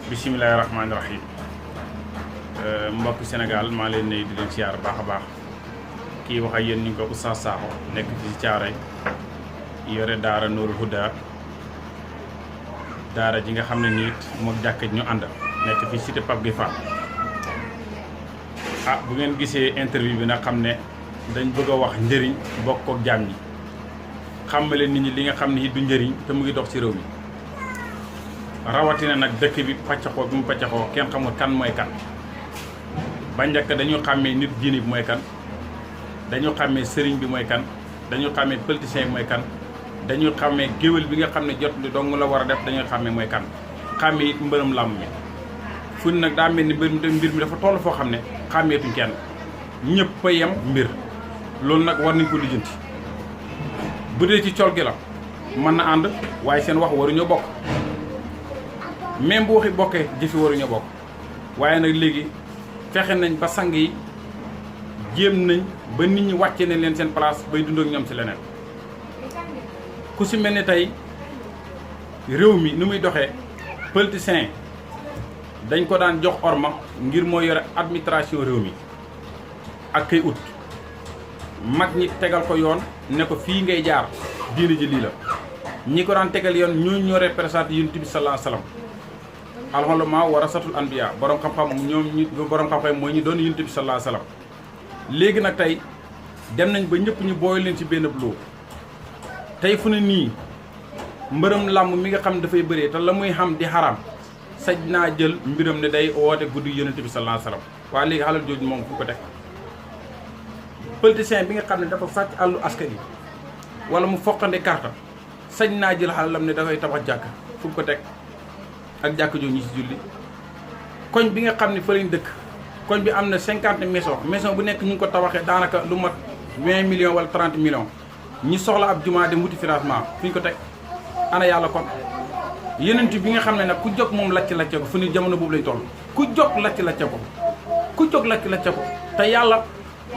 bisimilahi rahmaani rahim mbokk Sénégal maa leen nuyu di leen siyaar baax a baax kii wax ak yéen ñu ngi ko Oustaz Sakho nekk fi ci Caaroy yore daara Nourul Huda daara ji nga xam ne nii moom jàkka ñu ànd nekk fi cité Pape Gueye Fall. Bu ngeen gisee interview bi nag xam ne dañ bëgg a wax njëriñ bokk ak jaam ñi xàmmale nit ñi li nga xam ne du njëriñ te mu ngi dox ci réew mi rawatina nag dëkk bi pàccaxoo bi mu pàccaxoo kenn xamul kan mooy kan. ba njëkk dañu xàmmee nit diine bi mooy kan, dañu xàmmee sëriñ bi mooy kan, dañu xàmmee politicien bi mooy kan, dañu xàmmee géwél bi nga xam ne jot li dong la war a def dañu xàmmee mooy kan, xàmmee it mbërëm làmb mi. fu nag daa mel ni mbir mi dafa toll foo xam ne xàmmeetuñ kenn ñëpp a yem mbir. loolu nag war nañ ko lijjanti bu dee ci col gi la mën na ànd waaye seen wax waruñoo bokk, même bu waxi bokkee jëfi waruñoo bokk. waaye nag léegi fexe nañ ba sang yi jéem nañ ba nit ñi wàcce nañ leen seen place bay dund ak ñoom ci leneen. ku si mel ni tey réew mi ni muy doxee politicien dañ ko daan jox orma ngir moo yore administration réew mi ak kay ut mag ñi tegal ko yoon ne ko fii ngay jaar diine ji lii la. ñi ko daan tegal yoon ñoo représenté yonent bi sallallahu alayhi wasallam. alxulamaa warasatul anbiya borom xam-xam borom xam-xam mooy ñu doon yonent bi sallallahu alayhi wasallam. léegi nag tey dem nañ ba ñëpp ñu booy leen ci benn loo tey fu ne nii mbërëm làmb mi nga xam ne dafay bëree te la muy xam di xaram saj naa jël mbiram ne day woote guddi yonent bi sallallahu alayhi wasallam. waaye léegi xalal jooju moom fu ko teg. politicien bi nga xam ne dafa sàcc àllu askan yi wala mu foqandi karta sañ naa jël xalalam ne dafay tabax jàkk fu ko teg ak jàkk jooju ñi ci julli. koñ bi nga xam ne fa lañ dëkk koñ bi am na 50 maison bu nekk ñu ngi ko tabaxee daanaka lu mat 20 millions wala 30 millions ñi soxla ab jumaa dem wuti financement fu ñu ko teg ana yàlla kon. yeneen bi nga xam ne nag ku jóg moom lacc-lacce ko fu ni jamono boobu lañ toll ku jóg lacc-lacce ko ku jóg lacc-lacce ko te yàlla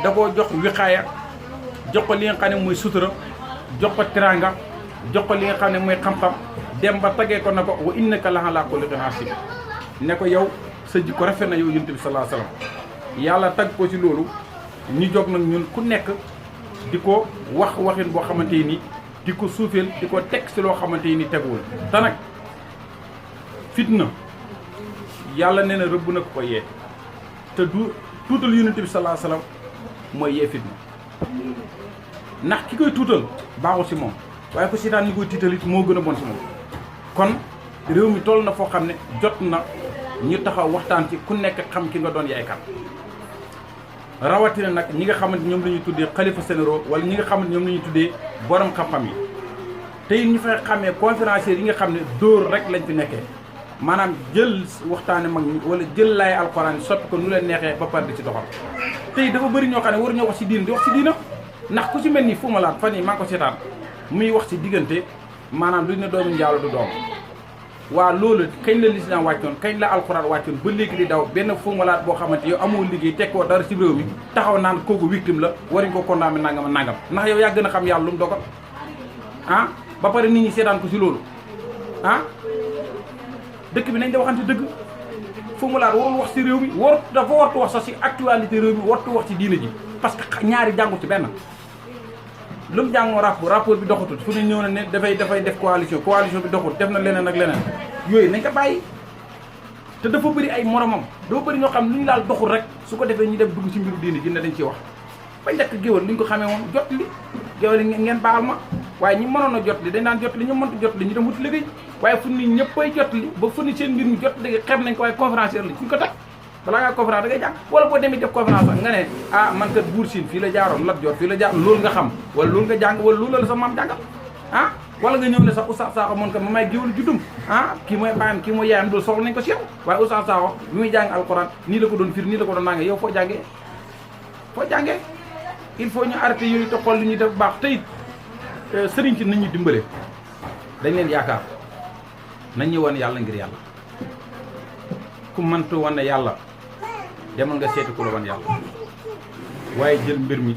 da koo jox wiqaaya jox ko li nga xam ne mooy sutura jox ko teraanga jox ko li nga xam ne mooy xam-xam dem ba tagee ko na ko wa innaka la ala kulli xayrin hasiib ne ko yow sa jikko rafet na yow yonent bi sallallahu alayhi wasallam. yàlla tag ko ci loolu ñu jóg nag ñun ku nekk di ko wax waxin boo xamante ni di ko suufeel di ko teg si loo xamante ni teguwul. te nag fitna yàlla nee na rëbb na ko yee te du tuutal yonent bi sallallahu alayhi wasallam mooy yee fitna ndax ki koy tuutal baaxul si moom waaye ko seetaan ñi koy tiital it moo gën a bon si moom. kon réew mi toll na foo xam ne jot na ñu taxaw waxtaan ci ku nekk xam ki nga doon yaay kan. rawatina nag ñi nga xamante ñoom la ñuy tuddee xalifa généraux wala ñi nga xamante ñoom la ñuy tuddee borom xam-xam yi tey ñu fay xamee conférenciers yi nga xam ne dóor rek lañ fi nekkee maanaam jël waxtaane mag ñi wala jël laay alxuraan soppi ko nu leen neexee ba pare di ci doxal. tey dafa bëri ñoo xam ne waruñoo wax ci diina di wax ci diina ndax ku ci mel ni Fou Malade fan yi maa ngi ko seetaan muy wax ci diggante maanaam lu ñu ne doomu njaalo du doom. waa loolu kañ la lislaam wàccoon kañ la alxuraan wàccoon ba léegi di daw benn Fou Malade boo xamante yow amoo liggéey teg koo dara ci réew mi taxaw naan kooku victime la wariñ ko condamné nangam ak nangam ndax yow yaa gën a xam yàlla lu mu dogal ba pare nit ñi seetaan ko ci loolu dëkk bi nañ da waxante dëgg. Fou Malade warul wax ci réew mi dafa wartu wax sax ci actualité réew mi wartu wax ci diina ji parce que ñaari jàngu ci benn lu mu jàngoo rapport bi doxatul fu ne ñëw na ne dafay def coalition bi doxul def na leneen ak leneen yooyu nañ ko bàyyi. te dafa bëri ay moromam dafa bëri ñoo xam lu ñu laal doxul rek su ko defee ñu dem dugg ci mbiru diina ji ne dañ ciy wax. ba njëkk géwél li ñu ko xamee woon jot li géwél yi ngeen baal ma waaye ñi mënoon a jot li dañ daan jot li ñu mënta jot li ñu dem wuti liggéey waaye fu ni ñëppay jot li ba fu ni seen mbir mi jot li xeeb nañ ko waaye conférencier la fu ñu ko teg balaa ngaa conférence da ngay jàng wala boo demee def conférence sax nga ne man kat Buur Siin fii la jaaroon Lat Joor fii la jaaroon loolu nga xam wala loolu nga jàng wala loolu la sa maam jàngal wala nga ñëw ne sax Oustaz Sakho moom kat ma may géwél juddum kii mooy bàyyam kii mooy yaayam loolu soxla nañ ko si yow waaye Oustaz Sakho bi muy jàng alxuraan nii la ko doon fir nii la ko doon nangee yow foo jàngee il faut ñu arrêté yooyu te xool li ñuy def baax te it sëriñ ci nañu dimbale dañ leen yaakaar nañ ñu wan yàlla ngir yàlla ku mëntu wan ne yàlla demal nga seeti ku la wan yàlla waaye jël mbir mi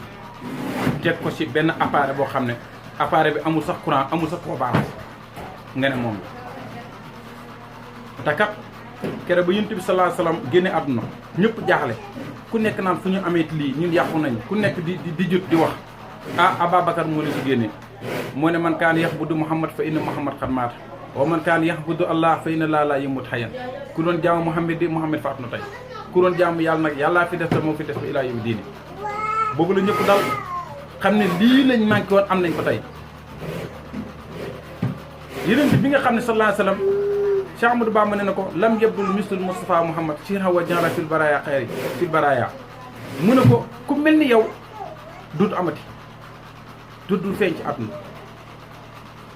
teg ko ci benn appareil boo xam ne appareil bi amul sax courant amul sax comparance nga ne moom la te kat kere ba yonent bi sallallahu alayhi wasallam génne àdduna ñëpp jaaxle ku nekk naan fu ñu amee lii ñun yàqu nañ ku nekk di jut di wax Ababacar moo leen ci génne moo ne man kaan yaxbudu Muhammad fa inna Muhammad xad maata wa man kaan yaxbudu Allah fa inna laa yamut xayan ku doon jaamu Muhammad di Muhammad faatu na tey ku doon jaamu yàlla nag yàllaa fi def te moo fi def ba ilaa yawmi diini boobu la ñëpp dal xam ne lii lañ manqué woon am nañ ko tey yonent bi nga xam ne sallallahu alayhi wasallam Cheikh Ahmadou Bamba ne na ko lam yabdul mislul Mustafa Muhammad sirha wa jara fil baraya xayri fil baraya mu ne ko ku mel ni yow duutu amati duutu feeñ ci àdduna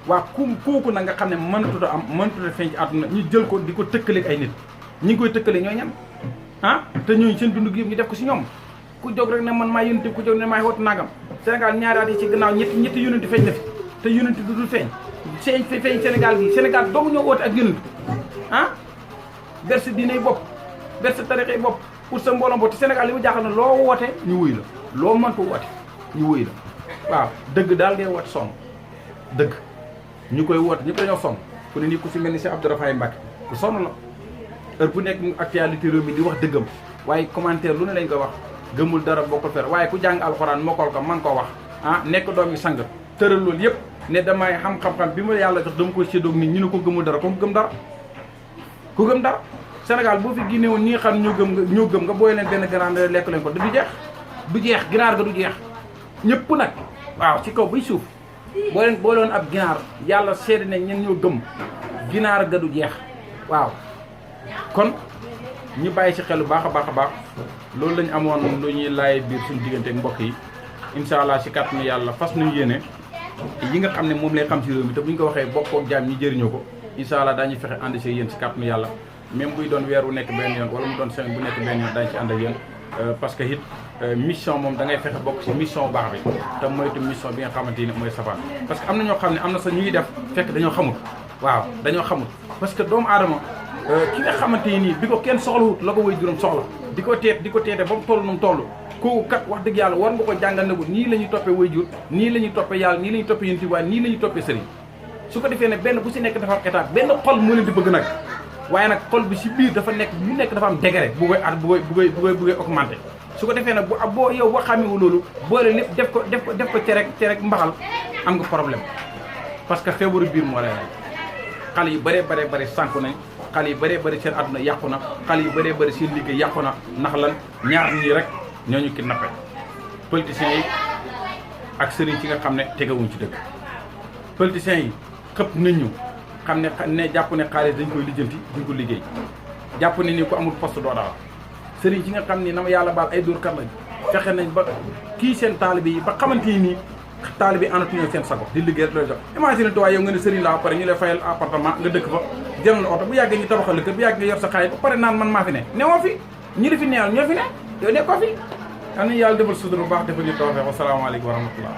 waa kooku nag nga xam ne mënatut a am mënatut a feeñ ci àdduna ñu jël ko di ko tëkkaleeg ay nit ñi ngi koy tëkkale ñooy ñan te ñooñu seen dund gi yëpp ñu def ko si ñoom ku jóg rek ne man maa yonent ku jóg ne maay wootu nangam Sénégal ñaari at yi ci gannaaw ñetti yonent feeñ na fi te yonent du dul feeñ feeñ Sénégal gi Sénégal doomu ñoo woote ak yonent berse diiney bopp berse tarixey bopp pour sa mbooloo bopp te Sénégal li mu jaaxal na loo woote ñu wuy la loo mënta woote ñu wuy la waaw dëgg daal ngay woote sonn dëgg ñu koy woote ñëpp dañoo sonn fu ne nii ku si mel ni si Abdourahmane Mbacké ku sonn la heure bu nekk actualité réew mi di wax dëggam waaye commentaire lu ne lañ ko wax gëmul dara bokkul fer waaye ku jàng alxuraan mokkal ko man koo wax nekk doom yi sang tëral loolu yëpp ne damay xam-xam bi ma yàlla jox dama koy séddoog nit ñu ne ko gëmul dara ko gëm dara ku gëm dara Sénégal boo fi génne woon ñi nga xam ne ñoo gëm nga booy leen benn ganaar lekk leen ko du jeex ginaar ga du jeex ñëpp nag waaw ci kaw bay suuf boo leen ab ginaar yàlla seede ne ñen ñoo gëm ginaar ga du jeex waaw kon ñu bàyyi ci xel bu baax a baax a baax loolu lañ amoon lu ñuy laay biir suñu diggante ak mbokk yi incha allah ci kàttanu yàlla fas nañu yéene yi nga xam ne moom lay xam ci réew mi te bu ñu ko waxee bokkoo jaam ñi jëriñoo ko incha allah daañuy fexe ànd ci yéen ci kàttanu yàlla même buy doon weer wu nekk benn yoon wala mu doon semaine bu nekk benn yoon daañu ci ànd ak yéen parce que it mission moom da ngay fexe bokk ci mission baax bi te moytu mission bi nga xamante ni mooy safaan parce que am na ñoo xam ne am na sax ñuy def fekk dañoo xamul waaw dañoo xamul parce que doomu aadama ki nga xamante ni bi ko kenn soxlawut la ko way juróom soxla di ko teete ba mu toll nu mu toll kooku kat wax dëgg yàlla war nga ko jàngal ne ko nii la ñuy toppee way jur nii la ñuy toppee yàlla nii la ñuy toppee yénti waaye nii la ñuy toppee sëriñ su ko defee ne benn bu si nekk dafa am état benn xol moo leen di bëgg nag waaye nag xol bi si biir dafa nekk bu nekk dafa am degré bu koy augmenté su ko defee nag boo yow boo xàmmewu loolu boole lépp def ko cerek mbaxal am nga problème parce que feebaru biir moo lay rey xale yu bëree sànku nañ xale yu bëree seen àdduna yàqu na xale yu bëree seen liggéey yàqu na ndax lan ñaar ñii rek ñooñu kidnappé politiciens yi ak sëriñ ci nga xam ne tegewuñ ci dëgg politiciens yi xëpp nañ ñu xam ne jàpp ne xaalis dañ koy lijjanti duñ ko liggéey jàpp ne ni ku amul poste doo dara sëriñ ci nga xam ni na ma yàlla baal ay dóorkat lañ fexe nañ ba kii seen taalibe yi ba xamante ni nii taalibe yi anatuñoo seen sago di liggéey rek lay jox imagine toi yow nga ne sëriñ laa ba pare ñu lay fayal appartement nga dëkk fa jël la oto bu yàggee ñu tabaxal la kër bu yàggee nga yor sa xaalis ba pare naan man maa fi ne newoo fi ñi li fi neewal ñoo fi ne yow nekkoo fi am nañu yàlla defal sudur bu baax defal ñu tawfeex wa salaamaaleykum wa rahmatullah